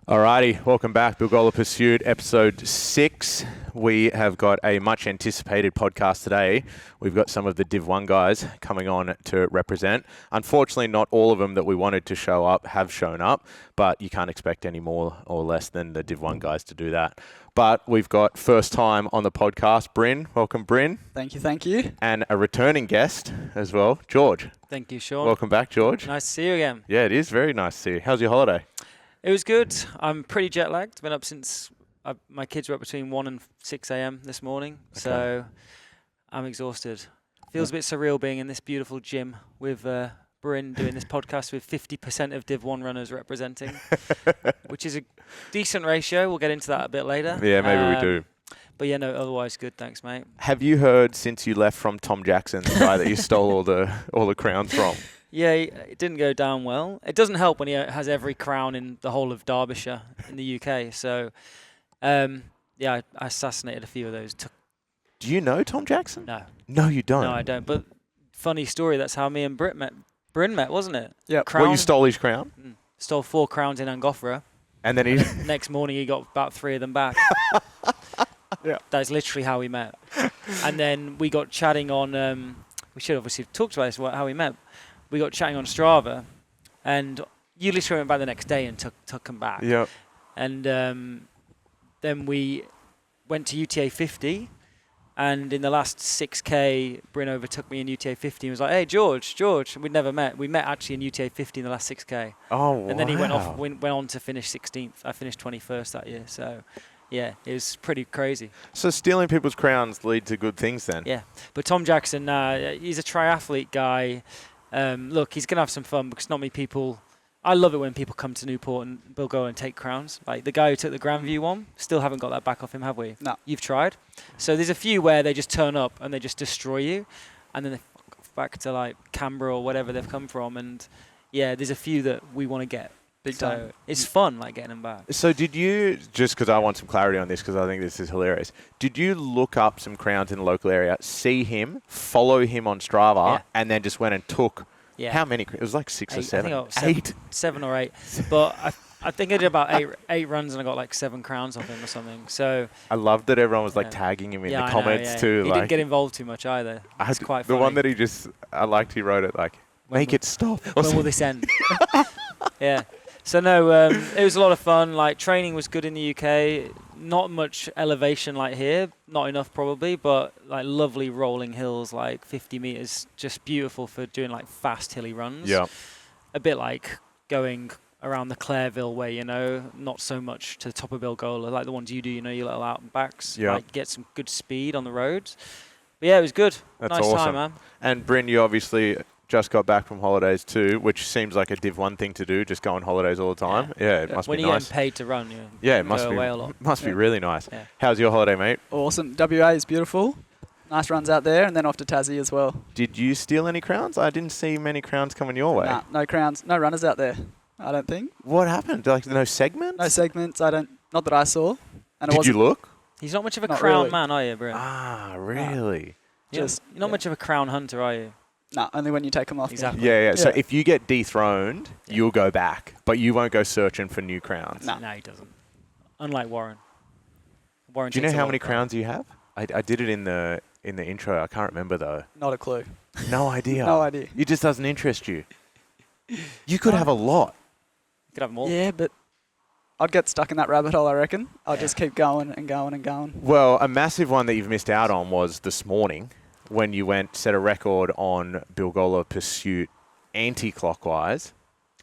Alrighty, welcome back. Bilgola Pursuit, episode 6. We have got a much anticipated podcast today. We've got some of the Div 1 guys coming on to represent. Unfortunately, not all of them that we wanted to show up have shown up, but you can't expect any more or less than the Div 1 guys to do that. But we've got first time on the podcast, Bryn. Welcome, Bryn. Thank you, thank you. And a returning guest as well, George. Thank you, Sean. Welcome back, George. Nice to see you again. Yeah, it is very nice to see you. How's your holiday? It was good. I'm pretty jet lagged. Been up since my kids were up between 1 and 6 a.m. this morning. Okay. So I'm exhausted. Feels a bit surreal being in this beautiful gym with Bryn doing this podcast with 50% of Div 1 runners representing, which is a decent ratio. We'll get into that a bit later. Yeah, maybe we do. But yeah, no, otherwise good. Thanks, mate. Have you heard since you left from Tom Jackson, the guy that you stole all the crowns from? Yeah, it didn't go down well. It doesn't help when he has every crown in the whole of Derbyshire in the UK. So, yeah, I assassinated a few of those. Do you know Tom Jackson? No. No, you don't? No, I don't. But funny story, that's how me and Bryn met, wasn't it? Yeah. Well, you stole his crown? Stole 4 crowns in Angophora. And then next morning he got about 3 of them back. Yeah. That's literally how we met. And then we got chatting on, we should obviously have talked about this, how we met. We got chatting on Strava, and you literally went back the next day and took them back. Yeah. And then we went to UTA 50, and in the last 6K, Bryn overtook me in UTA 50 and was like, "Hey, George." We'd never met. We met actually in UTA 50 in the last 6K. Oh, wow. And then he went on to finish 16th. I finished 21st that year. So, yeah, it was pretty crazy. So stealing people's crowns lead to good things then? Yeah. But Tom Jackson, he's a triathlete guy. Look, he's going to have some fun because not many people... I love it when people come to Newport and Bilgola and take crowns. Like the guy who took the Grandview one, still haven't got that back off him, have we? No. You've tried? So there's a few where they just turn up and they just destroy you, and then they fuck back to like Canberra or whatever they've come from, and yeah, there's a few that we want to get. Big time. It's fun, like getting them back. So did you, just because I want some clarity on this because I think this is hilarious, did you look up some crowns in the local area, see him, follow him on Strava, and then just went and took... Yeah. How many? It was like 6 or 7. I think 7 or 8. But I think I did about 8 runs and I got like 7 crowns off him or something. So I loved that everyone was like tagging him in the comments too. He didn't get involved too much either. It's quite funny. The one that I liked, he wrote it like, make it stop. When will this end? Yeah. So no, it was a lot of fun. Like training was good in the UK. Not much elevation like here, not enough probably, but like lovely rolling hills, like 50 meters, just beautiful for doing like fast hilly runs. Yeah. A bit like going around the Clareville way, not so much to the top of Bilgola, like the ones you do, your little out and backs. Yeah. Like get some good speed on the roads. But yeah, it was good. That's nice awesome. time, man. And Bryn, you obviously just got back from holidays too, which seems like a Div 1 thing to do, just go on holidays all the time. Yeah, it must be nice. When you're getting paid to run, it must go be, away a lot. Must be really nice. Yeah. How's your holiday, mate? Awesome. WA is beautiful. Nice runs out there, and then off to Tassie as well. Did you steal any crowns? I didn't see many crowns coming your way. Nah, no crowns. No runners out there, I don't think. What happened? Like no segments? No segments. Not that I saw. And Did you look? He's not much of a Not crown really. man, are you, Bryn? Ah, really? You're not much of a crown hunter, are you? No, only when you take them off. Exactly. Yeah. So if you get dethroned, you'll go back, but you won't go searching for new crowns. No, he doesn't. Unlike Warren. Do you know how many crowns you have? I did it in the intro. I can't remember though. Not a clue. No idea. No idea. It just doesn't interest you. You could have a lot. You could have more. Yeah, but I'd get stuck in that rabbit hole, I reckon. I'll just keep going and going and going. Well, a massive one that you've missed out on was this morning when you set a record on Bilgola Pursuit anti-clockwise.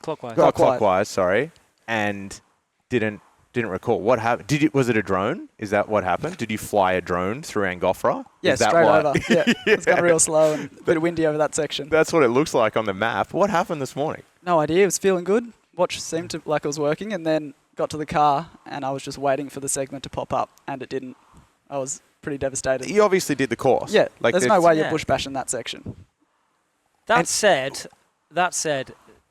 Clockwise, sorry, and didn't record. What happened? Was it a drone? Is that what happened? Did you fly a drone through Angophora? Yeah, straight over. Yeah, it's gone real slow and a bit windy over that section. That's what it looks like on the map. What happened this morning? No idea. It was feeling good. Watch seemed to like it was working, and then got to the car, and I was just waiting for the segment to pop up, and it didn't. I was pretty devastated. You obviously did the course. Yeah, like there's no way you're bush bashing that section. That said,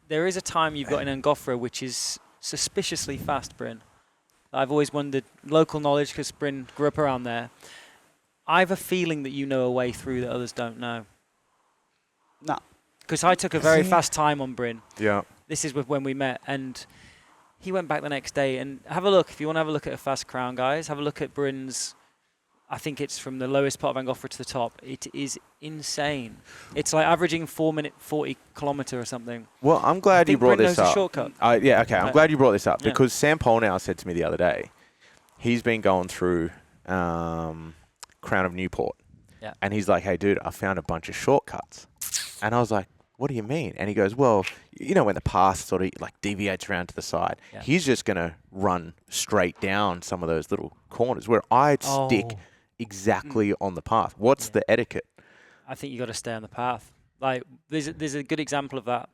there is a time you've got in Angophora which is suspiciously fast, Bryn. I've always wondered, local knowledge, because Bryn grew up around there. I have a feeling that you know a way through that others don't know. No. Because I took a very fast time on Bryn. Yeah. This is when we met, and he went back the next day. And have a look, if you want to have a look at a fast crown, guys, have a look at Bryn's. I think it's from the lowest part of Angofra to the top. It is insane. It's like averaging 4-minute 40 kilometre or something. Well, I'm glad you brought Bryn this knows up. a shortcut. Yeah, okay. I'm glad you brought this up Yeah. because Sam Polnow said to me the other day, he's been going through Crown of Newport. Yeah. And he's like, hey, dude, I found a bunch of shortcuts. And I was like, what do you mean? And he goes, well, you know, when the path sort of like deviates around to the side, he's just going to run straight down some of those little corners where I'd stick exactly on the path. What's the etiquette? I think you got to stay on the path. Like there's a good example of that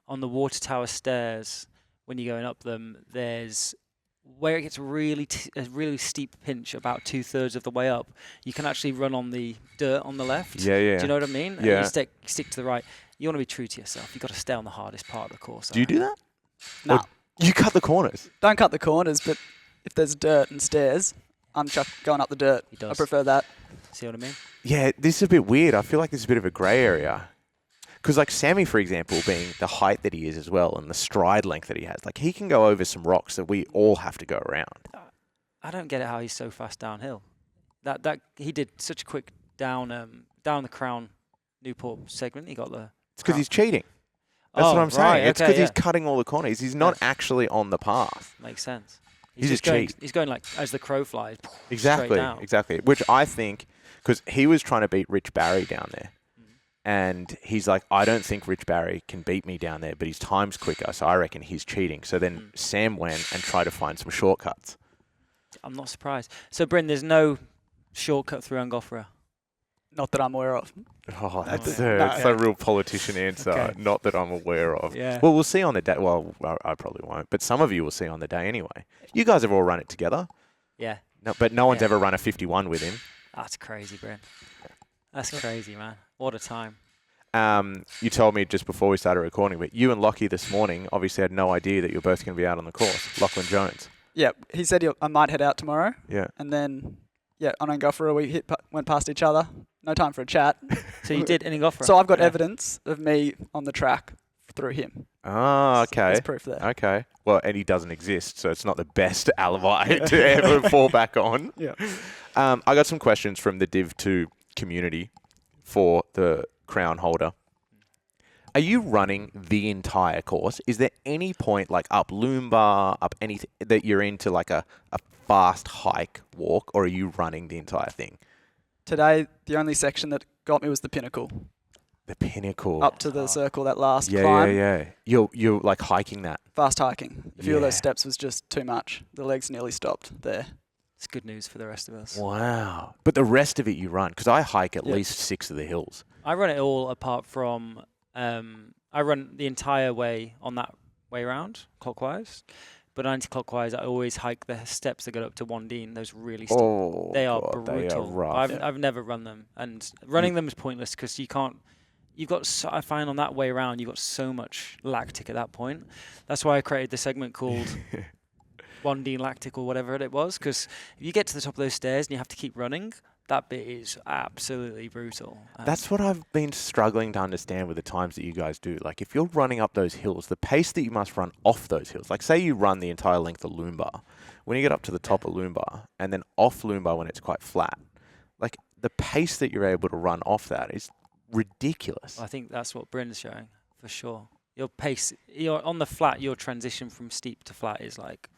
on the water tower stairs. When you're going up them, there's where it gets really a really steep pinch about 2/3 of the way up. You can actually run on the dirt on the left. Yeah. Do you know what I mean? Yeah. And you stick to the right. You want to be true to yourself. You got to stay on the hardest part of the course. Do you do that? No. Or you cut the corners? Don't cut the corners, but if there's dirt and stairs, I'm going up the dirt. He does. I prefer that. See what I mean? Yeah, this is a bit weird. I feel like this is a bit of a grey area. Because like Sammy, for example, being the height that he is as well and the stride length that he has, like he can go over some rocks that we all have to go around. I don't get it how he's so fast downhill. That he did such a quick down the Crown Newport segment. He got the. It's because he's cheating. That's what I'm saying. Right, It's okay, because he's cutting all the corners. He's not actually on the path. Makes sense. He's just going. cheat. He's going like as the crow flies. Exactly. Straight down. Exactly. Which I think, because he was trying to beat Rich Barry down there. And he's like, I don't think Rich Barry can beat me down there, but his time's quicker, so I reckon he's cheating. So then Sam went and tried to find some shortcuts. I'm not surprised. So, Bryn, there's no shortcut through Angofra. Not that I'm aware of. Oh, that's No. a real politician answer. Okay. Not that I'm aware of. Yeah. Well, we'll see on the day. Well, I probably won't, but some of you will see on the day anyway. You guys have all run it together. Yeah. No, but no one's ever run a 51 with him. That's crazy, Bryn. That's crazy, man. What a time. You told me just before we started recording, but you and Lockie this morning obviously had no idea that you're both going to be out on the course. Lachlan Jones. Yeah, he said I might head out tomorrow. Yeah. And then, on Angofra, we went past each other. No time for a chat. So you did in Angofra? So I've got evidence of me on the track through him. Oh, okay. So there's proof there. Okay. Well, and he doesn't exist, so it's not the best alibi to ever fall back on. Yeah. I got some questions from the Div 2 community for the crown holder. Are you running the entire course? Is there any point like up Loomba, up anything that you're into like a fast hike walk, or are you running the entire thing? Today, the only section that got me was the pinnacle. The pinnacle. Up to the circle, that last Yeah, climb. yeah. You're like hiking that. Fast hiking. A few of Yeah. those steps was just too much. The legs nearly stopped there. It's good news for the rest of us. Wow. But the rest of it you run, because I hike at Yeah. least 6 of the hills. I run it all apart from, I run the entire way on that way round, clockwise. But anti-clockwise, I always hike the steps that go up to Wandine, those really steep. Oh, They are God, brutal. They are rough. I've never run them. And running them is pointless because you can't, I find on that way around, you've got so much lactic at that point. That's why I created the segment called Wandine Lactic or whatever it was, because if you get to the top of those stairs and you have to keep running, that bit is absolutely brutal. That's what I've been struggling to understand with the times that you guys do. Like, if you're running up those hills, the pace that you must run off those hills. Like, say you run the entire length of Loomba. When you get up to the top of Loomba and then off Loomba when it's quite flat, like, the pace that you're able to run off that is ridiculous. I think that's what Bryn's showing, for sure. Your pace, on the flat, your transition from steep to flat is, like,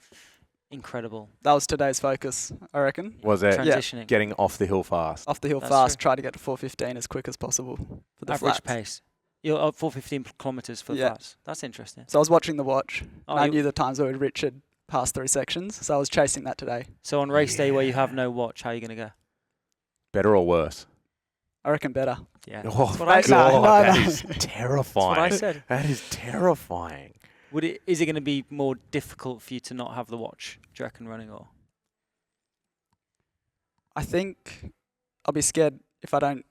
incredible. That was today's focus, I reckon. Was it Transitioning. getting off the hill fast? Off the hill That's fast, true. try to get to 4:15 as quick as possible for the Average flats. pace. You're up 415 kilometers for the Yeah. flats. That's interesting. So I was watching the watch, Oh, and I you- knew the times where Richard passed 3 sections, so I was chasing that today. So on race day where you have no watch, how are you going to go? Better or worse? I reckon better. Yeah. Oh, That's what I no, said. God, no, that no. is terrifying. That's what I said. That is terrifying. Is it going to be more difficult for you to not have the watch, do you reckon, running or? I think I'll be scared if I don't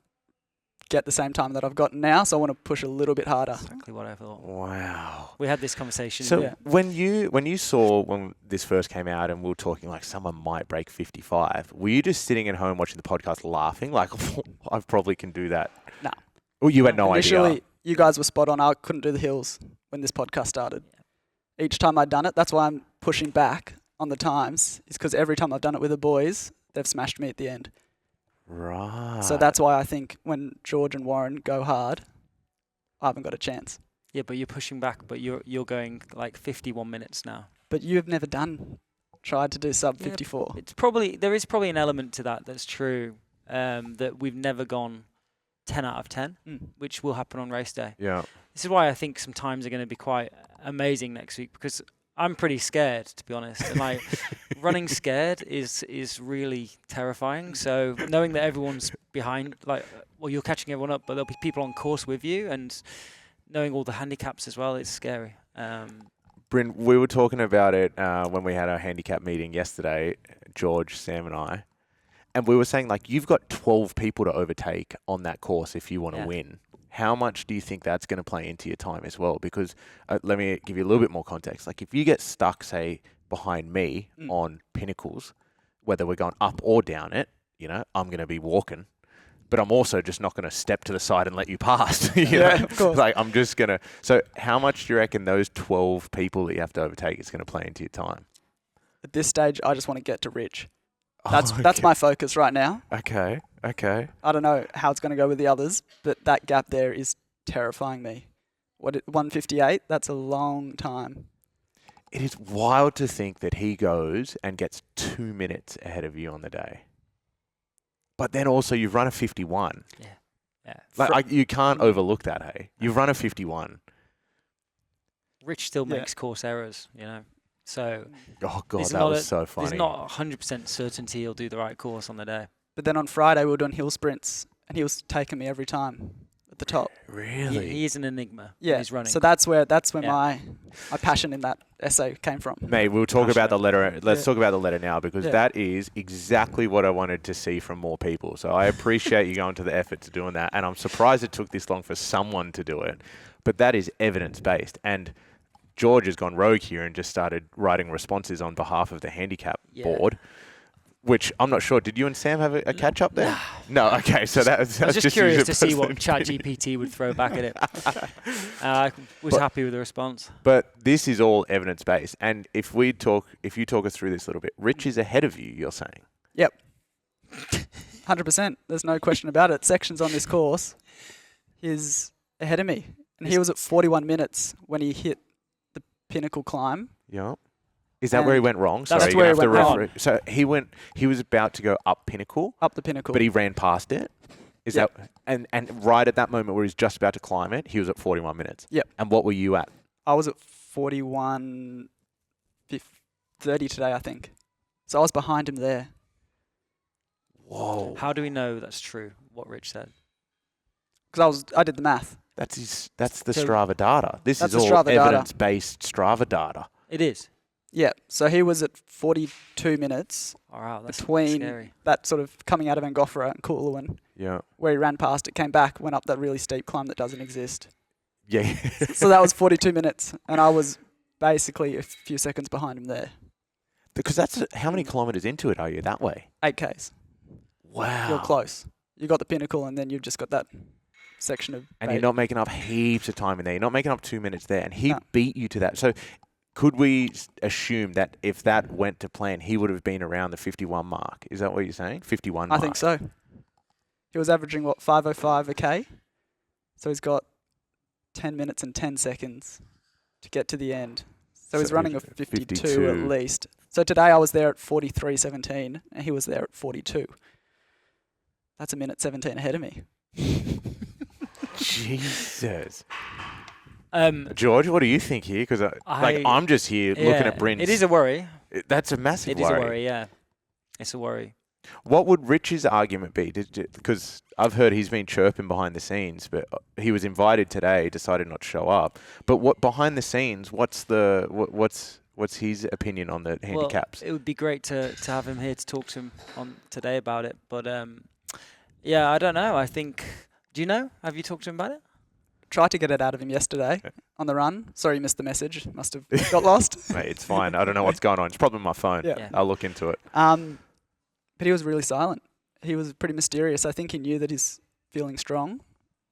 get the same time that I've got now, so I want to push a little bit harder. Exactly what I thought. Wow. We had this conversation. So Yeah. when you saw when this first came out and we were talking like someone might break 55, were you just sitting at home watching the podcast laughing like I probably can do that? No. Well, you had no Initially, idea. you guys were spot on. I couldn't do the hills when this podcast started. each time I'd done it. That's why I'm pushing back on the times, is because every time I've done it with the boys, they've smashed me at the end. Right. So that's why I think when George and Warren go hard, I haven't got a chance. Yeah, but you're pushing back, but you're going like 51 minutes now. But you've never tried to do sub Yeah, 54. There is probably an element to that's true, that we've never gone 10 out of 10, which will happen on race day. Yeah. This is why I think some times are going to be quite amazing next week, because I'm pretty scared, to be honest. And like running scared is really terrifying. So knowing that everyone's behind, you're catching everyone up, but there'll be people on course with you, and knowing all the handicaps as well, it's scary. Bryn, we were talking about it when we had our handicap meeting yesterday, George, Sam and I, and we were saying, like, you've got 12 people to overtake on that course if you want to win. How much do you think that's going to play into your time as well? Because let me give you a little bit more context. Like, if you get stuck, say, behind me on pinnacles, whether we're going up or down it, I'm going to be walking. But I'm also just not going to step to the side and let you pass. you know? Of course. Like, I'm just going to... So how much do you reckon those 12 people that you have to overtake is going to play into your time? At this stage, I just want to get to Rich. That's my focus right now. Okay. I don't know how it's going to go with the others, but that gap there is terrifying me. 158? That's a long time. It is wild to think that he goes and gets 2 minutes ahead of you on the day. But then also you've run a 51. Yeah. Like, you can't overlook that, hey? You've run a 51. Rich still makes course errors, So Oh, God, that was so funny. There's not 100% certainty he'll do the right course on the day. But then on Friday, we were doing hill sprints, and he was taking me every time at the top. Really? He is an enigma. Yeah. He's running. So that's where my passion in that essay came from. Mate, we'll talk about the letter. Let's talk about the letter now, because that is exactly what I wanted to see from more people. So I appreciate you going to the effort to doing that. And I'm surprised it took this long for someone to do it. But that is evidence-based. And George has gone rogue here and just started writing responses on behalf of the handicap board, which I'm not sure. Did you and Sam have a catch-up there? No. Okay. So I was just curious to see what ChatGPT would throw back at it. I was happy with the response. But this is all evidence-based. And if you talk us through this a little bit, Rich is ahead of you, you're saying? Yep. 100%. There's no question about it. Sections on this course, he's ahead of me. And he was at 41 minutes when he hit the pinnacle climb. Yeah. Is that where he went wrong? That's where he went wrong. So he was about to go up pinnacle. Up the pinnacle. But he ran past it. Is that and right at that moment where he's just about to climb it, he was at 41 minutes. Yep. And what were you at? I was at 41:30 today, I think. So I was behind him there. Whoa. How do we know that's true, what Rich said? Because I did the math. That's the Strava data. This is all Strava evidence-based Strava data. It is. Yeah. So he was at 42 minutes Wow, that's between scary. that sort of coming out of Angofra and Coolawin, where he ran past it, came back, went up that really steep climb that doesn't exist. Yeah. So that was 42 minutes, and I was basically a few seconds behind him there. Because that's how many kilometres into it are you that way? 8Ks. Wow. You're close. You got the pinnacle, and then you've just got that section of... And you're not making up heaps of time in there. You're not making up 2 minutes there. And he beat you to that. So could we assume that if that went to plan, he would have been around the 51 mark? Is that what you're saying? 51 mark? I think so. He was averaging, 5:05 a K? So he's got 10 minutes and 10 seconds to get to the end. So he's running a 52 at least. So today I was there at 43:17, and he was there at 42. That's a minute 17 ahead of me. Jesus. George, what do you think here? Because I'm just here looking at Bryn's. It is a worry. That's a massive worry. It is a worry, yeah. It's a worry. What would Rich's argument be? Because I've heard he's been chirping behind the scenes, but he was invited today, decided not to show up. But what behind the scenes? What's his opinion on the handicaps? Well, it would be great to have him here to talk to him on today about it. But yeah, I don't know. I think. Do you know? Have you talked to him about it? Tried to get it out of him yesterday on the run. Sorry, you missed the message. Must have got lost. Mate, it's fine. I don't know what's going on. It's probably my phone. Yeah. I'll look into it. But he was really silent. He was pretty mysterious. I think he knew that he's feeling strong.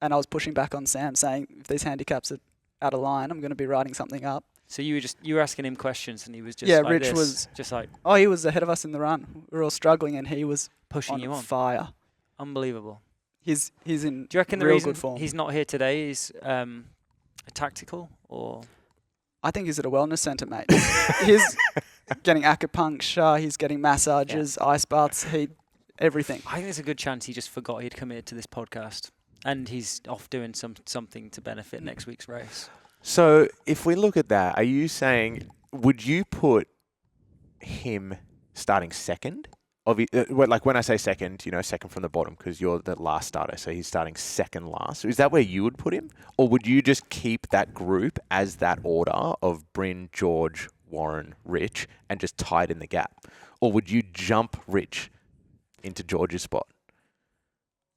And I was pushing back on Sam, saying, if these handicaps are out of line, I'm going to be writing something up. So you were asking him questions, and he was just Yeah, like Rich this, was- just like Oh, he was ahead of us in the run. We were all struggling, and he was pushing you on. fire. Unbelievable. He's in Do you reckon the real reason good form. he's not here today is tactical or? I think he's at a wellness centre, mate. He's getting acupuncture. He's getting massages, ice baths, heat, everything. I think there's a good chance he just forgot he'd committed to this podcast, and he's off doing something to benefit next week's race. So if we look at that, are you saying, would you put him starting second? Like when I say second, second from the bottom because you're the last starter. So he's starting second last. Is that where you would put him? Or would you just keep that group as that order of Bryn, George, Warren, Rich, and just tighten the gap? Or would you jump Rich into George's spot?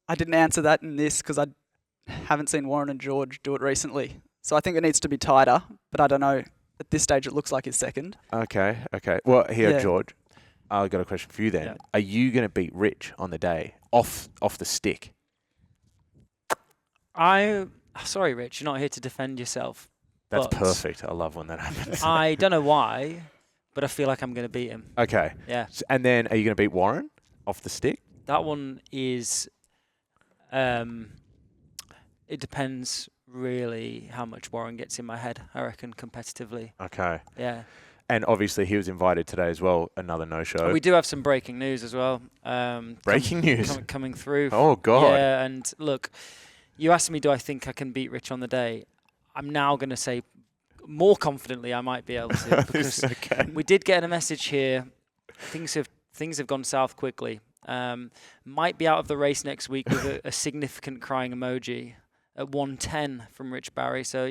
I didn't answer that in this because I haven't seen Warren and George do it recently. So I think it needs to be tighter, but I don't know. At this stage, it looks like he's second. Okay. Well, here, Yeah. George, I've got a question for you then. Yeah. Are you going to beat Rich on the day off the stick? Sorry, Rich, you're not here to defend yourself. That's but perfect. I love when that happens. I don't know why, but I feel like I'm going to beat him. Okay. Yeah. And then are you going to beat Warren off the stick? That one is, it depends really how much Warren gets in my head, I reckon, competitively. Okay. Yeah. And obviously he was invited today as well, another no-show. We do have some breaking news as well. Breaking news? Coming through. Oh, God. Yeah, and look, you asked me, do I think I can beat Rich on the day? I'm now going to say more confidently I might be able to because Okay. we did get a message here. Things have gone south quickly. Might be out of the race next week with a significant crying emoji at 1:10 from Rich Barry. So,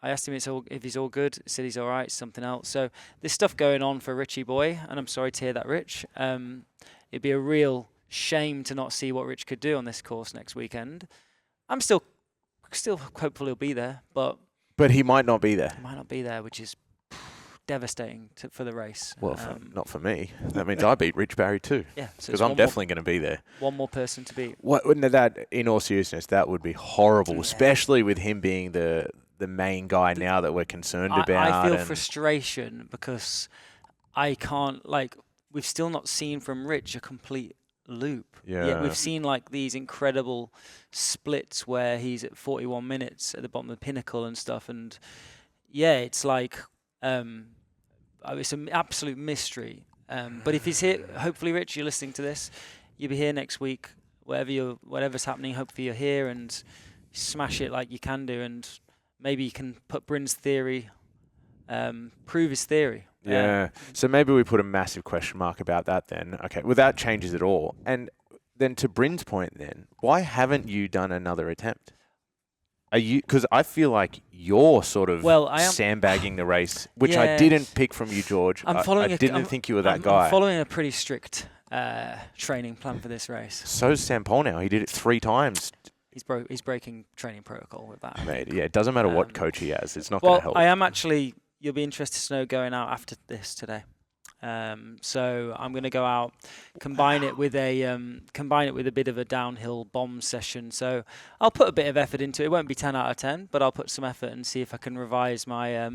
I asked him if he's all good. He said he's all right, something else. So there's stuff going on for Richie boy, and I'm sorry to hear that, Rich. It'd be a real shame to not see what Rich could do on this course next weekend. I'm still hopeful he'll be there, but But he might not be there. he might not be there, which is devastating for the race. Well, not for me. That means I beat Rich Barry too. Yeah, so Because I'm definitely going to be there. one more person to beat. In all seriousness, that would be horrible, Yeah. especially with him being the main guy now that we're concerned about. I feel and frustration because I can't, we've still not seen from Rich a complete loop. Yeah. We've seen these incredible splits where he's at 41 minutes at the bottom of the pinnacle and stuff, and it's it's an absolute mystery. But if he's here, hopefully, Rich, you're listening to this, you'll be here next week. Whatever's happening, hopefully you're here and smash it like you can do, and maybe you can put Bryn's theory, prove his theory. Yeah. So maybe we put a massive question mark about that then. Okay. Well, that changes it all. And then to Bryn's point then, why haven't you done another attempt? Are you? Because I feel like you're sort of I am sandbagging the race, which I didn't pick from you, George. I didn't think you were that guy. I'm following a pretty strict training plan for this race. So's Sam Paul now. He did it 3 times. He's breaking training protocol with that. Mate, yeah, it doesn't matter what coach he has. It's not going to help. I am actually. You'll be interested to know going out after this today. So I'm going to go out, combine it with a bit of a downhill bomb session. So I'll put a bit of effort into it. It won't be 10 out of 10, but I'll put some effort and see if I can revise my.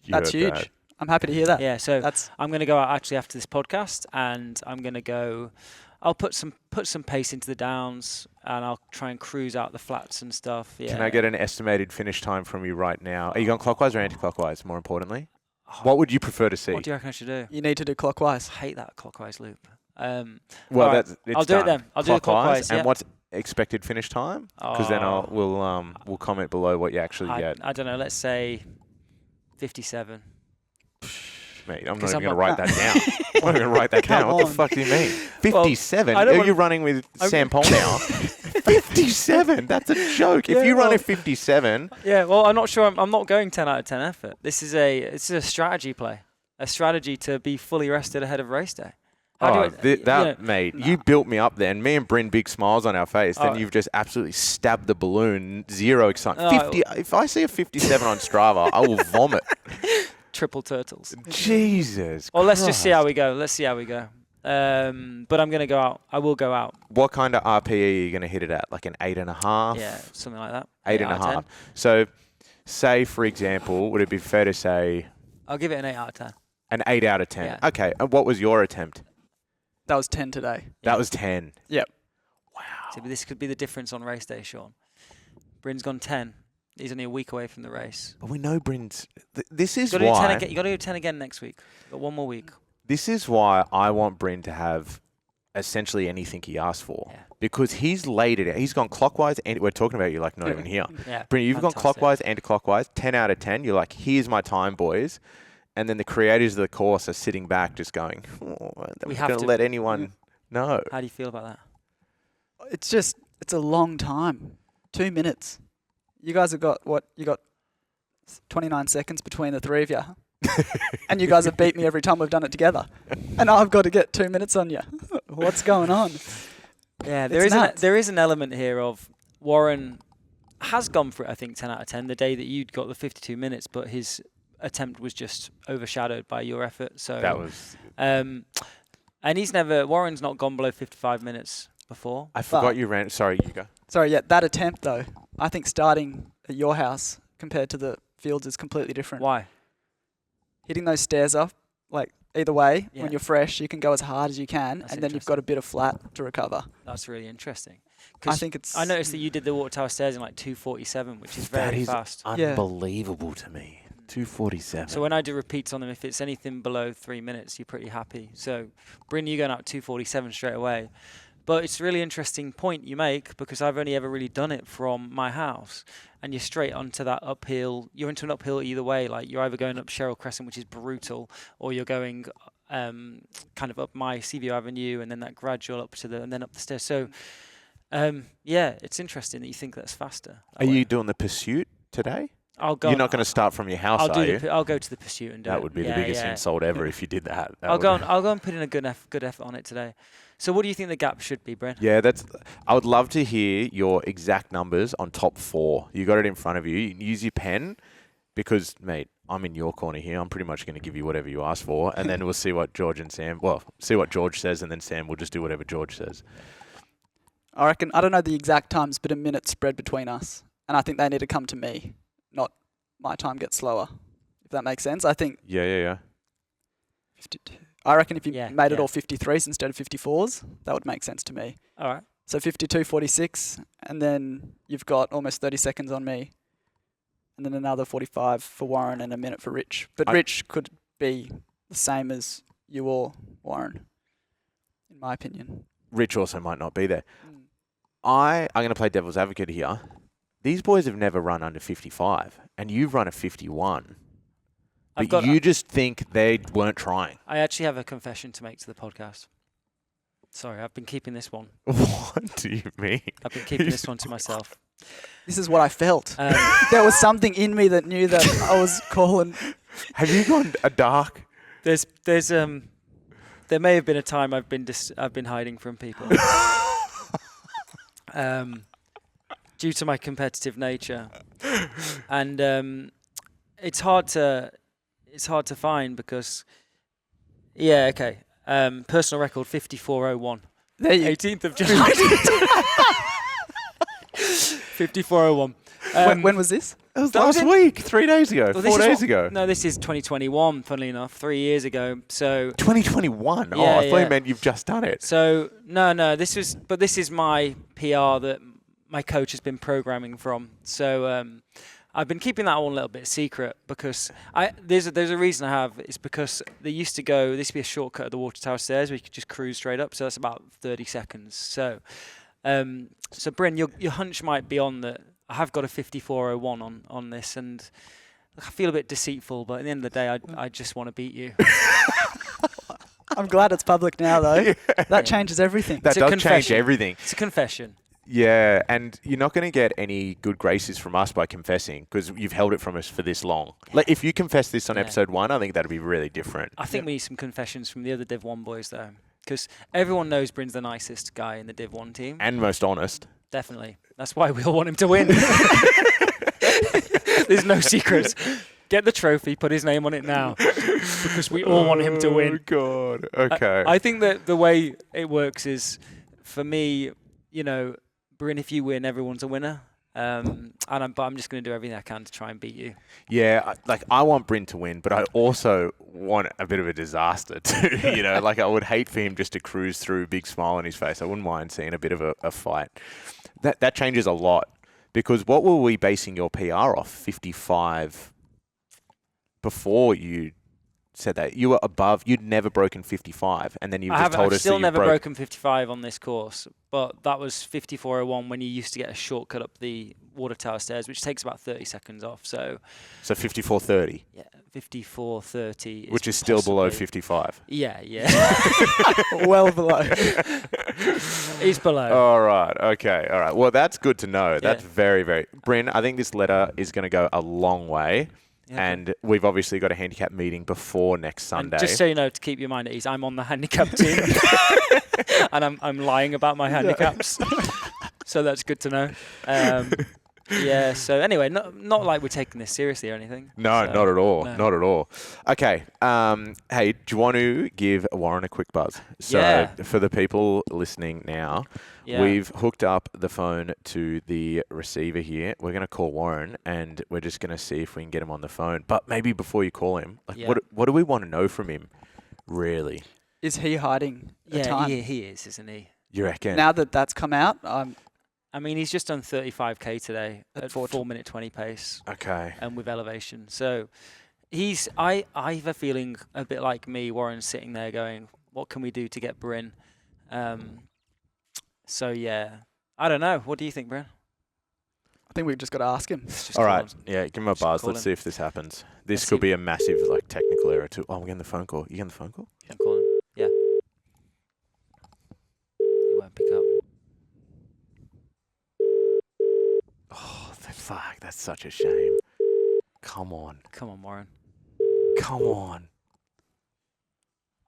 That's huge. That. I'm happy to hear that. Yeah. So I'm going to go out actually after this podcast, and I'm going to go. I'll put some pace into the downs, and I'll try and cruise out the flats and stuff. Yeah. Can I get an estimated finish time from you right now? Are you going clockwise or anti-clockwise, more importantly? What would you prefer to see? What do you reckon I should do? You need to do clockwise. I hate that clockwise loop. Well, right. it's I'll do done. it then. I'll do it clockwise. And Yeah. what's expected finish time? Because then we'll comment below what you actually get. I don't know. Let's say 57. Mate, I'm not 'Cause even I'm going to not- write that down. I'm not going to write that down. Come What the on. fuck do you mean? 57? I don't Are wanna- you running with Sam Paul now? 57? That's a joke. If you run a 57... Yeah. Well, I'm not sure. I'm not going 10 out of 10 effort. This is a strategy play. A strategy to be fully rested ahead of race day. Mate, you built me up then. Me and Bryn, big smiles on our face. Then Oh. you've just absolutely stabbed the balloon. Zero excitement. Oh. 50. If I see a 57 on Strava, I will vomit. Triple turtles. Jesus. Well, let's just see Christ. how we go. But I'm going to go out. I will go out. What kind of RPE are you going to hit it at? Like an 8.5? Yeah, something like that. 8.5. So say, for example, would it be fair to say I'll give it an 8 out of 10. an 8 out of 10? Yeah. Okay. And what was your attempt? That was 10 today. That was 10. Yep. Wow. See, but this could be the difference on race day, Sean. Bryn's gone 10. He's only a week away from the race. But we know Bryn's... This is You got why... to do 10 again next week. Got one more week. This is why I want Bryn to have essentially anything he asked for. Yeah. Because he's laid it out. He's gone clockwise, and we're talking about you like not even here. Yeah. Bryn, you've Fantastic. gone clockwise, anti-clockwise, 10 out of 10. You're like, here's my time, boys. And then the creators of the course are sitting back just going, We we're have going to to- let anyone know. How do you feel about that? It's a long time. 2 minutes. You guys have got, what? You got 29 seconds between the three of you. And you guys have beat me every time we've done it together. And I've got to get 2 minutes on you. What's going on? Yeah, It's there is an element here of Warren has gone for it, I think, 10 out of 10 the day that you'd got the 52 minutes, but his attempt was just overshadowed by your effort. So That was... and Warren's not gone below 55 minutes before. I forgot you ran... Sorry, you go. Sorry, yeah, that attempt, though, I think starting at your house compared to the fields is completely different. Why? Hitting those stairs up, like, either way, Yeah. when you're fresh, you can go as hard as you can, That's and then you've got a bit of flat to recover. That's really interesting. I 'Cause think it's... I noticed that you did the water tower stairs in like 2:47, which is very fast. Yeah. Unbelievable to me. 2:47. So when I do repeats on them, if it's anything below 3 minutes, you're pretty happy. So Bryn, you going out 2:47 straight away. But it's a really interesting point you make because I've only ever really done it from my house. And you're straight onto that uphill. You're into an uphill either way. Like you're either going up Cheryl Crescent, which is brutal, or you're going kind of up my Seaview Avenue and then that gradual up to and then up the stairs. So yeah, it's interesting that you think that's faster. Are you doing the Pursuit today? I'll go. You're not going to start from your house, are you? I'll go to the Pursuit and do it. That would be the biggest insult ever if you did that. I'll go and put in a good effort on it today. So what do you think the gap should be, Bryn? Yeah, I would love to hear your exact numbers on top 4. You got it in front of you. You can use your pen because, mate, I'm in your corner here. I'm pretty much going to give you whatever you ask for, and then we'll see what George says, and then Sam will just do whatever George says. I reckon, I don't know the exact times, but a minute spread between us. And I think they need to come to me, not my time gets slower, if that makes sense. I think... Yeah. 52. I reckon if you made it yeah. all 53s instead of 54s, that would make sense to me. All right. So 52:46, and then you've got almost 30 seconds on me, and then another 45 for Warren and a minute for Rich. But Rich could be the same as you or Warren, in my opinion. Rich also might not be there. I'm going to play devil's advocate here. These boys have never run under 55, and you've run a 51. But you just think they weren't trying. I actually have a confession to make to the podcast. Sorry, I've been keeping this one. What do you mean? I've been keeping this one to myself. This is what I felt. There was something in me that knew that I was calling. Have you gone a dark? There may have been a time I've been hiding from people. Due to my competitive nature, and it's hard to find because personal record 54:01. There you 18th of July. 54:01. when was this? It was last week, 3 days ago, Well, 4 days ago. No, this is 2021. Funnily enough, 3 years ago. So 2021. Yeah, I thought yeah. you meant you've just done it. So no, this is my PR that my coach has been programming from. So I've been keeping that all a little bit secret because there's a reason I have. It's because this used to be a shortcut at the water tower stairs where you could just cruise straight up. So that's about 30 seconds. So Bryn, your hunch might be on that. I have got a 54:01 on this, and I feel a bit deceitful. But at the end of the day, I just want to beat you. I'm glad it's public now, though. That changes everything. That It's a does change confession. everything. It's a confession. Yeah, and you're not going to get any good graces from us by confessing because you've held it from us for this long. Like if you confess this on episode 1, I think that'd be really different. I think we need some confessions from the other Div 1 boys, though, because everyone knows Bryn's the nicest guy in the Div 1 team. And most honest. Definitely. That's why we all want him to win. There's no secrets. Get the trophy, put his name on it now, because we all want him to win. Oh, God. Okay. I think that the way it works is, for me, Bryn, if you win, everyone's a winner. But I'm just going to do everything I can to try and beat you. Yeah, I want Bryn to win, but I also want a bit of a disaster too. I would hate for him just to cruise through, big smile on his face. I wouldn't mind seeing a bit of a fight. That changes a lot, because what were we basing your PR off? 55 before you said that you were above. You'd never broken 55, and then you've just told us I've still that never broken 55 on this course, but that was 54.01 when you used to get a shortcut up the water tower stairs, which takes about 30 seconds off. So 54.30. Yeah, 54.30. Which is still below 55. Yeah. Well below. He's below. All right. Okay. All right. Well, that's good to know. Yeah. That's very, very. Bryn, I think this letter is going to go a long way. Yeah, and we've obviously got a handicap meeting before next Sunday. And just so you know, to keep your mind at ease, I'm on the handicap team. And I'm lying about my handicaps. So that's good to know. Yeah, so anyway, not like we're taking this seriously or anything. No, so, not at all. no. Not at all. Okay. Hey, do you want to give Warren a quick buzz? So Yeah. for the people listening now, we've hooked up the phone to the receiver here. We're going to call Warren, and we're just going to see if we can get him on the phone. But maybe before you call him, what do we want to know from him, really? Is he hiding a time? Yeah, he is, isn't he? You reckon? Now that that's come out, I mean, he's just done 35k today at 4 minute 20 pace. Okay. And with elevation. So I have a feeling a bit like me, Warren's sitting there going, what can we do to get Bryn? So yeah, I don't know. What do you think, Bryn? I think we've just got to ask him. All right. Yeah, give him a buzz. call Let's him. see if this happens. This Let's could see. be a massive technical error too. Oh, we're getting the phone call. You getting the phone call? I'm calling him. Yeah. He won't pick up. Oh, fuck. That's such a shame. Come on. Come on, Warren. Come on.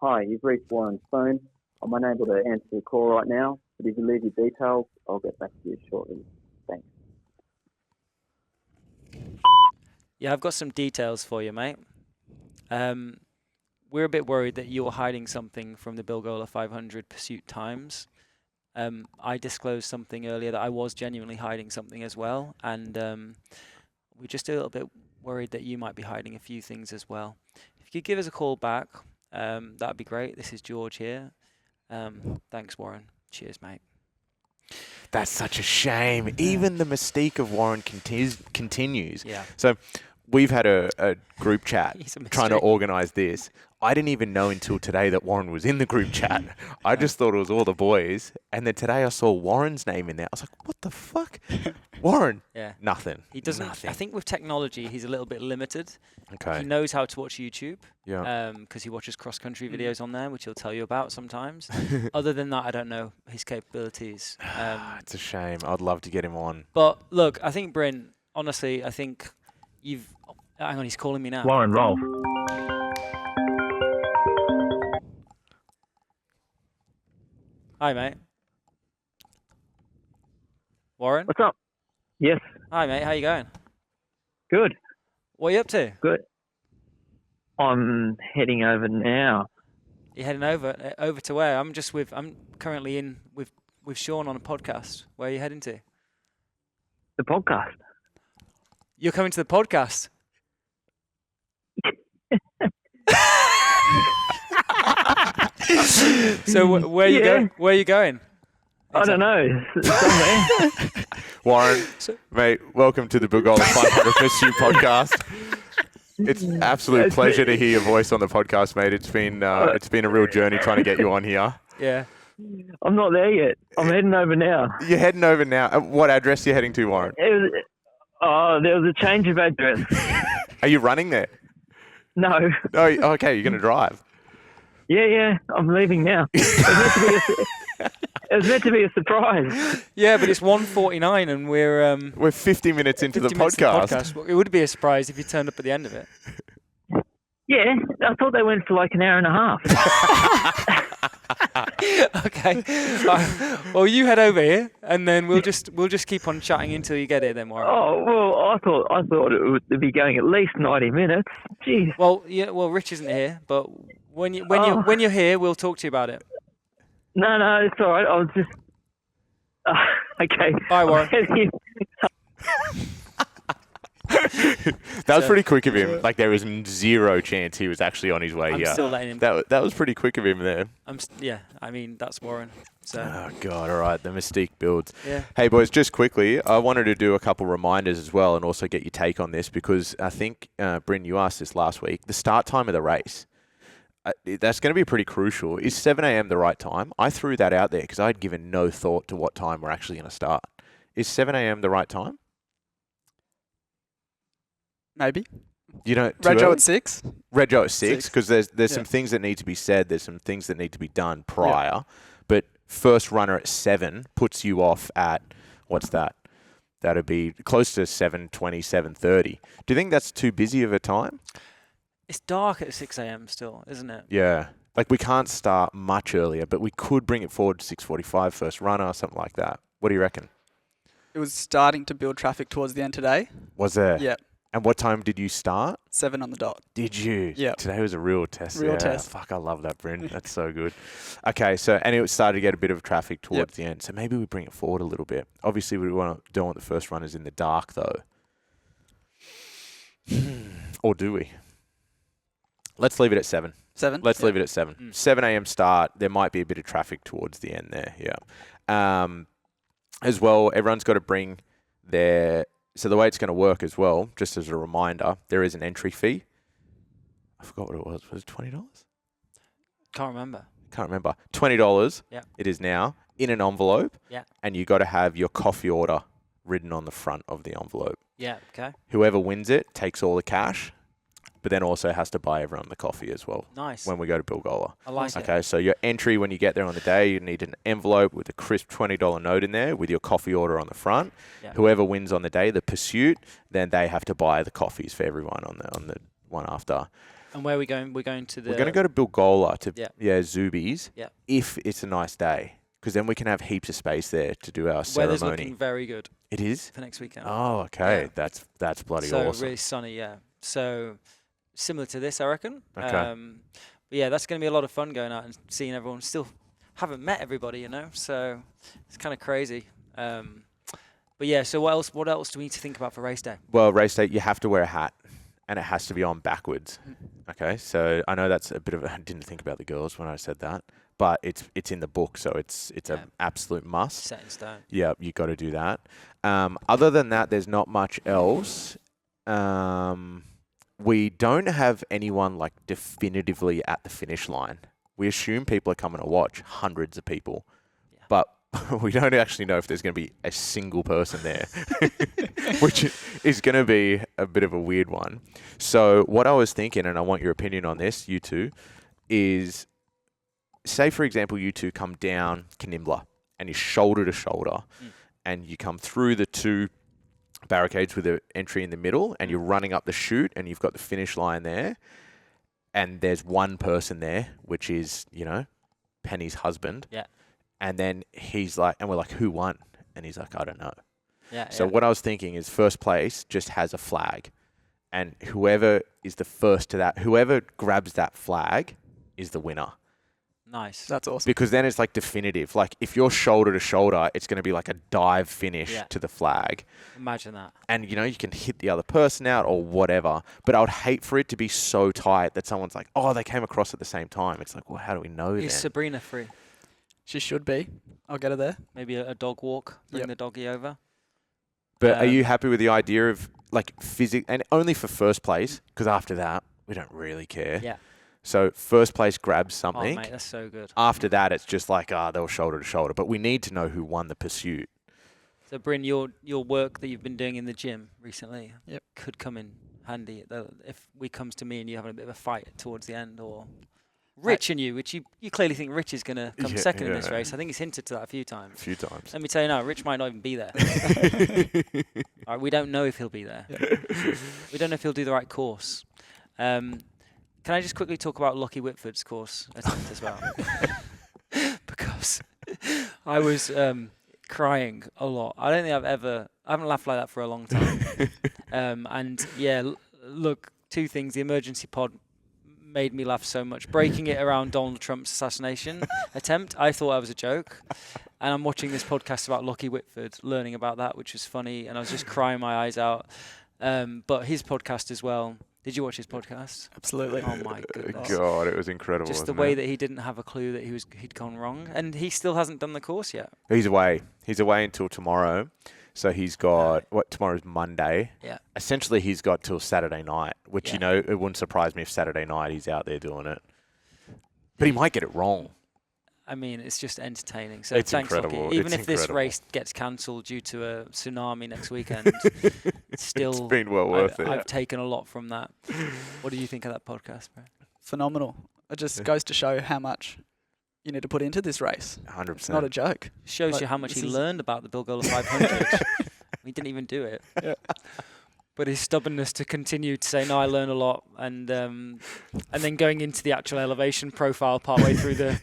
Hi, you've reached Warren's phone. I'm unable to answer your call right now, but if you leave your details, I'll get back to you shortly. Thanks. Yeah, I've got some details for you, mate. We're a bit worried that you're hiding something from the Bilgola500 Pursuit times. I disclosed something earlier that I was genuinely hiding something as well, and we're just a little bit worried that you might be hiding a few things as well. If you could give us a call back, that'd be great. This is George here. Thanks, Warren. Cheers, mate. That's such a shame. Even the mystique of Warren continues. Yeah. So we've had a group chat He's a trying to mystery. organise this. I didn't even know until today that Warren was in the group chat. I just thought it was all the boys. And then today I saw Warren's name in there. I was like, what the fuck? Warren? Yeah. Nothing. He doesn't. Nothing. I think with technology, he's a little bit limited. Okay. He knows how to watch YouTube. Yeah. Because he watches cross-country videos on there, which he'll tell you about sometimes. Other than that, I don't know his capabilities. It's a shame. I'd love to get him on. But look, I think Bryn, honestly, I think you've. Hang on, he's calling me now. Warren Rolfe. Hi, mate. Warren. What's up? Yes, Hi, mate. How you going? good, What are you up to? good. I'm heading over now. You're heading over to where? I'm currently in with Sean on a podcast. Where are you heading to? The podcast. You're coming to the podcast. So where are you Yeah. going? Where are you going? I don't know. Somewhere. Warren, mate, welcome to the Bilgola500 Pursuit podcast. It's an absolute That's pleasure it. to hear your voice on the podcast, mate. It's been a real journey trying to get you on here. Yeah. I'm not there yet. I'm heading over now. You're heading over now. What address are you heading to, Warren? There was a change of address. Are you running there? No. No. Okay, you're going to drive. Yeah, I'm leaving now. It was meant to be a surprise. Yeah, but it's 1:49 and We're 50 minutes into the 50 minutes into podcast. Well, it would be a surprise if you turned up at the end of it. Yeah, I thought they went for like an hour and a half. Okay. Well, you head over here, and then we'll just keep on chatting until you get here. Then, Warren. Oh, well, I thought it would be going at least 90 minutes. Jeez. Well, yeah. Well, Rich isn't here, but when you're here, we'll talk to you about it. No, it's all right. I was just... okay. Bye, Warren. That was pretty quick of him. Like, there was zero chance he was actually on his way I'm here. still letting him. That was pretty quick of him there. Yeah, I mean, that's Warren. So. Oh, God. All right. The mystique builds. Yeah. Hey, boys, just quickly, I wanted to do a couple reminders as well and also get your take on this because I think, Bryn, you asked this last week. The start time of the race, that's going to be pretty crucial. Is 7 a.m. the right time? I threw that out there because I had given no thought to what time we're actually going to start. Is 7 a.m. the right time? Maybe. You know, Rego at 6? Rego at 6, because there's Yeah. some things that need to be said. There's some things that need to be done prior. But first runner at 7 puts you off at, what's that? That'd be close to 7:20, 7:30. Do you think that's too busy of a time? It's dark at 6 a.m. still, isn't it? Yeah. Like, we can't start much earlier, but we could bring it forward to 6:45 first runner or something like that. What do you reckon? It was starting to build traffic towards the end today. Was there? Yeah. And what time did you start? 7 on the dot. Did you? Yeah. Today was a real test. Real yeah. test. Fuck, I love that, Bryn. That's so good. Okay, so, and it started to get a bit of traffic towards the end. So maybe we bring it forward a little bit. Obviously, we don't want the first runners in the dark, though. Or do we? Let's leave it at 7. 7? Let's leave it at 7. 7 a.m. start. There might be a bit of traffic towards the end there. Yeah. As well, everyone's got to bring their... So the way it's going to work as well, just as a reminder, there is an entry fee. I forgot what it was. Was it $20? Can't remember. Can't remember. $20. Yeah. It is now in an envelope. Yeah. And you got to have your coffee order written on the front of the envelope. Yeah. Okay. Whoever wins it takes all the cash, but then also has to buy everyone the coffee as well. Nice. When we go to Bilgola. I like it. Okay, so your entry when you get there on the day, you need an envelope with a crisp $20 note in there with your coffee order on the front. Yeah. Whoever wins on the day, the pursuit, then they have to buy the coffees for everyone on the one after. And where are we going? We're going to the... We're going to go to Bilgola to Yeah. Zubies. Yeah. If it's a nice day, because then we can have heaps of space there to do our ceremony. Weather's looking very good It is? for next weekend. Oh, okay. Yeah. That's bloody so awesome. really sunny, yeah. So similar to this, I reckon. Okay. But yeah, that's going to be a lot of fun going out and seeing everyone. Still haven't met everybody, you know. So it's kind of crazy. But yeah. So what else do we need to think about for race day? Well, race day, you have to wear a hat, and it has to be on backwards. Okay, so I know that's a bit of I didn't think about the girls when I said that, but it's in the book, so it's an absolute must. Set in stone. Yeah, you got to do that. Other than that, there's not much else. We don't have anyone like definitively at the finish line. We assume people are coming to watch, hundreds of people, but we don't actually know if there's going to be a single person there, which is going to be a bit of a weird one. So what I was thinking, and I want your opinion on this, you two, is say, for example, you two come down Canimbla and you're shoulder to shoulder and you come through the two barricades with the entry in the middle and you're running up the chute and you've got the finish line there and there's one person there, which is, you know, Penny's husband. Yeah. And then he's like, and we're like, who won? And he's like, I don't know. Yeah. So what I was thinking is first place just has a flag and whoever is the first to that, whoever grabs that flag is the winner. Nice. That's awesome. Because then it's like definitive. Like if you're shoulder to shoulder, it's going to be like a dive finish to the flag. Imagine that. And, you know, you can hit the other person out or whatever. But I would hate for it to be so tight that someone's like, oh, they came across at the same time. It's like, well, how do we know Is then? Sabrina free? She should be. I'll get her there. Maybe a dog walk. Bring the doggy over. But are you happy with the idea of like and only for first place? Because after that, we don't really care. Yeah. So first place grabs Oh, something. mate, that's so good. After that, it's just like, they were shoulder to shoulder. But we need to know who won the pursuit. So, Bryn, your work that you've been doing in the gym recently Yep. could come in handy if we comes to me and you having a bit of a fight towards the end, or Rich and you, which you clearly think Rich is going to come second in this race. I think he's hinted to that a few times. Let me tell you now, Rich might not even be there. All right, we don't know if he'll be there. We don't know if he'll do the right course. Can I just quickly talk about Lockie Whitford's course attempt as well? Because I was crying a lot. I don't think I haven't laughed like that for a long time. And yeah, look, two things. The emergency pod made me laugh so much. Breaking it around Donald Trump's assassination attempt, I thought I was a joke. And I'm watching this podcast about Lockie Whitford, learning about that, which was funny, and I was just crying my eyes out. But his podcast as well. Did you watch his podcast? Absolutely. Oh my goodness. God, it was incredible. Just the way that he didn't have a clue that he'd gone wrong, and he still hasn't done the course yet. He's away. He's away until tomorrow. So he's got, tomorrow's Monday. Yeah. Essentially, he's got till Saturday night, which, Yeah. you know, it wouldn't surprise me if Saturday night he's out there doing it. But he might get it wrong. I mean, it's just entertaining. So It's thanks, incredible. Lockie. Even It's if this incredible. race gets cancelled due to a tsunami next weekend, still, It's been well worth it. I've taken a lot from that. What do you think of that podcast, bro? Phenomenal. It just goes to show how much you need to put into this race. 100%. It's not a joke. Shows Like, you how much this he is- learned about the Bilgola500. He didn't even do it. Yeah. But his stubbornness to continue to say, no, I learn a lot. And then going into the actual elevation profile partway through the...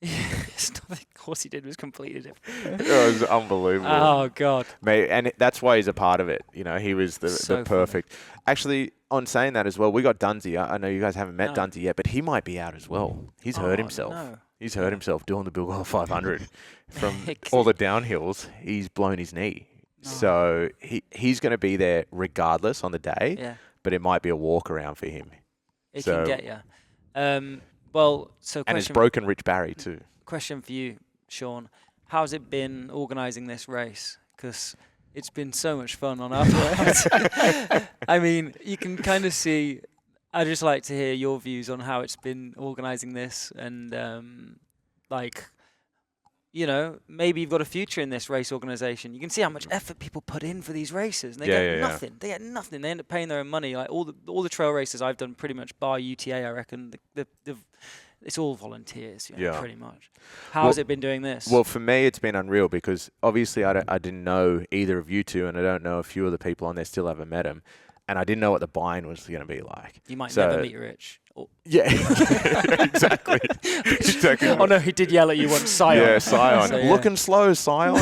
the course he did was completely different. It was unbelievable. Oh, God. Mate, and that's why he's a part of it. You know, he was So the funny. perfect. Actually, on saying that as well, we got Dunsey. I know you guys haven't met No. Dunsey yet, but he might be out as well. He's hurt Oh, himself. no. He's hurt himself doing the Bilgola500. From Because all the downhills, he's blown his knee. Oh. So he's going to be there regardless on the day, Yeah, but it might be a walk around for him. it So- can get you. Well, so And it's question, broken Rich Barry too. question for you, Sean. How's it been organising this race? Because it's been so much fun on our part. I mean, you can kind of see... I'd just like to hear your views on how it's been organising this and, you know, maybe you've got a future in this race organisation. You can see how much effort people put in for these races, and they Yeah, get yeah. nothing. They get nothing. They end up paying their own money. Like all the trail races I've done, pretty much bar UTA, I reckon. It's all volunteers, you know, Yeah. pretty much. How's it been doing this? Well, for me, it's been unreal because obviously I didn't know either of you two, and I don't know a few of the people on there, still haven't met them. And I didn't know what the buy-in was going to be like. you might so- never meet Rich. Or Yeah, exactly. exactly. oh no, he did yell at you once, Scion. Yeah, Scion. So, yeah. Looking slow, Scion.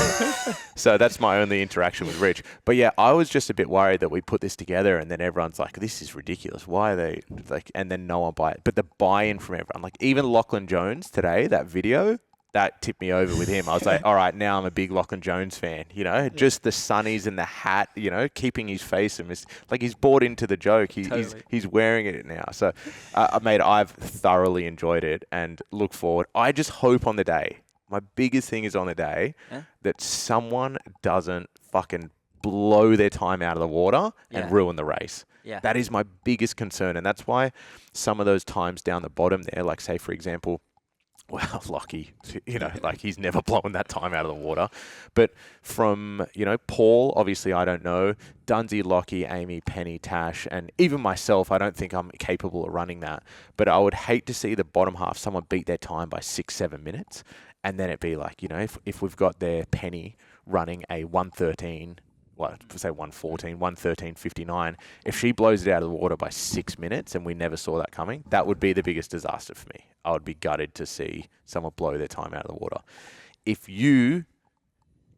So that's my only interaction with Rich. But yeah, I was just a bit worried that we put this together and then everyone's like, this is ridiculous. Why are they like, and then no one buy it. But the buy-in from everyone, like even Lachlan Jones today, that video, that tipped me over with him. I was like, all right, now I'm a big Lachlan Jones fan. You know, just the sunnies and the hat, you know, keeping his face and like he's bought into the joke. Totally. He's wearing it now. So, mate, I've thoroughly enjoyed it and look forward. I just hope on the day, my biggest thing is on the day, Yeah. that someone doesn't fucking blow their time out of the water Yeah. and ruin the race. Yeah. That is my biggest concern. And that's why some of those times down the bottom there, like say, for example, well, Lockie, you know, like he's never blown that time out of the water. But from, you know, Paul, obviously I don't know, Dunsey, Lockie, Amy, Penny, Tash, and even myself, I don't think I'm capable of running that. But I would hate to see the bottom half, someone beat their time by 6-7 minutes. And then it'd be like, you know, if we've got their Penny running a 1:13, well, say 1:14, 1:13.59, if she blows it out of the water by 6 minutes and we never saw that coming, that would be the biggest disaster for me. I would be gutted to see someone blow their time out of the water. If you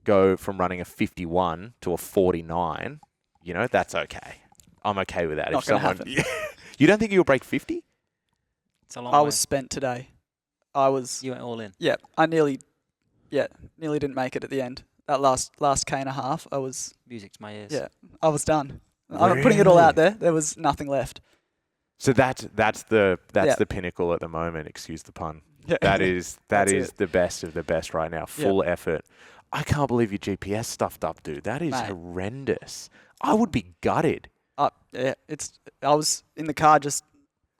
go from running a 51 to a 49, you know, that's okay. I'm okay with that. Not if gonna someone, happen. you don't think you'll break 50? It's a long I way. was spent today. I was, You went all in. yeah, I nearly didn't make it at the end. That last K and a half, I was, Music to my ears. yeah, I was done. I'm putting it all out Really? there. There was nothing left. So that's the Yeah. the pinnacle at the moment. Excuse the pun. Yeah. That is That's is it. the best of the best right now. Full effort. I can't believe your GPS stuffed up, dude. That is Mate. horrendous. I would be gutted. Yeah, I was in the car just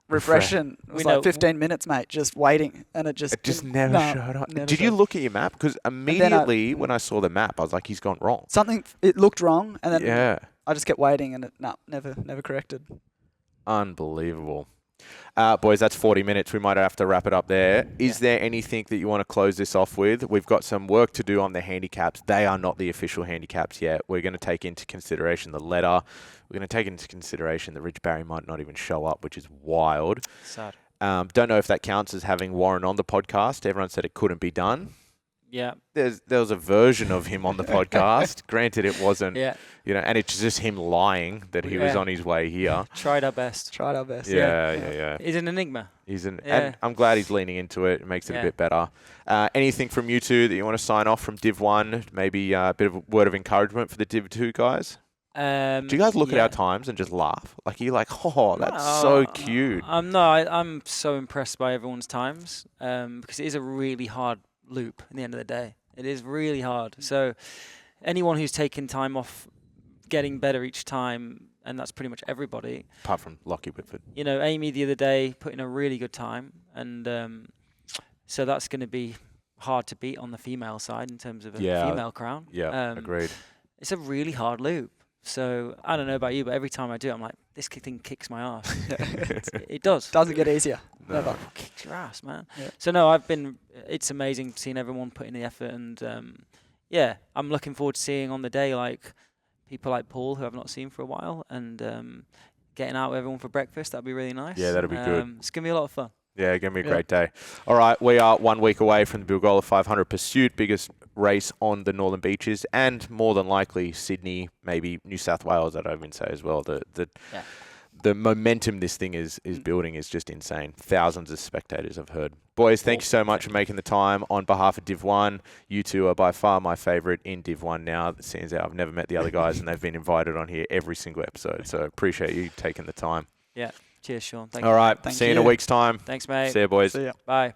refreshing. It was We know- like 15 minutes, mate, just waiting, and it just It just didn't- never no, showed up. never Did you showed. look at your map? Because immediately when I saw the map, I was like, he's gone wrong. Something, it looked wrong, and then Yeah. I just kept waiting, and it never corrected. Unbelievable. Boys, that's 40 minutes. We might have to wrap it up there. Is there anything that you want to close this off with? We've got some work to do on the handicaps. They are not the official handicaps yet. We're going to take into consideration the letter. We're going to take into consideration that Rich Barry might not even show up, which is wild. Sad. Don't know if that counts as having Warren on the podcast. Everyone said it couldn't be done. Yeah. there was a version of him on the podcast. Granted, it wasn't, Yeah. and it's just him lying that he was Yeah. on his way here. Tried our best. Tried our best. Yeah. He's an enigma. And I'm glad he's leaning into it. It makes it a bit better. Anything from you two that you want to sign off from Div 1? Maybe a bit of a word of encouragement for the Div 2 guys? Do you guys look at our times and just laugh? Like, you're like, oh, that's so cute. I'm so impressed by everyone's times because it is a really hard loop at the end of the day. It is really hard. So anyone who's taken time off getting better each time, and that's pretty much everybody. Apart from Lockie Whitford. Amy the other day put in a really good time, and so that's going to be hard to beat on the female side in terms of a female crown. Yeah, agreed. It's a really hard loop. So I don't know about you, but every time I do it, I'm like, this thing kicks my ass. It does. Doesn't get easier. No. Never. Kicks your ass, man. Yeah. So no, it's amazing seeing everyone put in the effort, and I'm looking forward to seeing on the day like people like Paul who I've not seen for a while, and getting out with everyone for breakfast. That'd be really nice. Yeah, that'd be good. It's gonna be a lot of fun. Yeah, going to be a great day. All right, we are 1 week away from the Bilgola500 Pursuit, biggest race on the Northern Beaches, and more than likely Sydney, maybe New South Wales, I'd even say as well. The momentum this thing is building is just insane. Thousands of spectators, I've heard. Boys, thank you so much for making the time. On behalf of Div 1, you two are by far my favourite in Div 1 now. It seems I've never met the other guys, and they've been invited on here every single episode, so appreciate you taking the time. Yeah. Cheers, Sean. Thank All you. right. Thank See you in a you. week's time. Thanks, mate. See you, boys. See ya. Bye.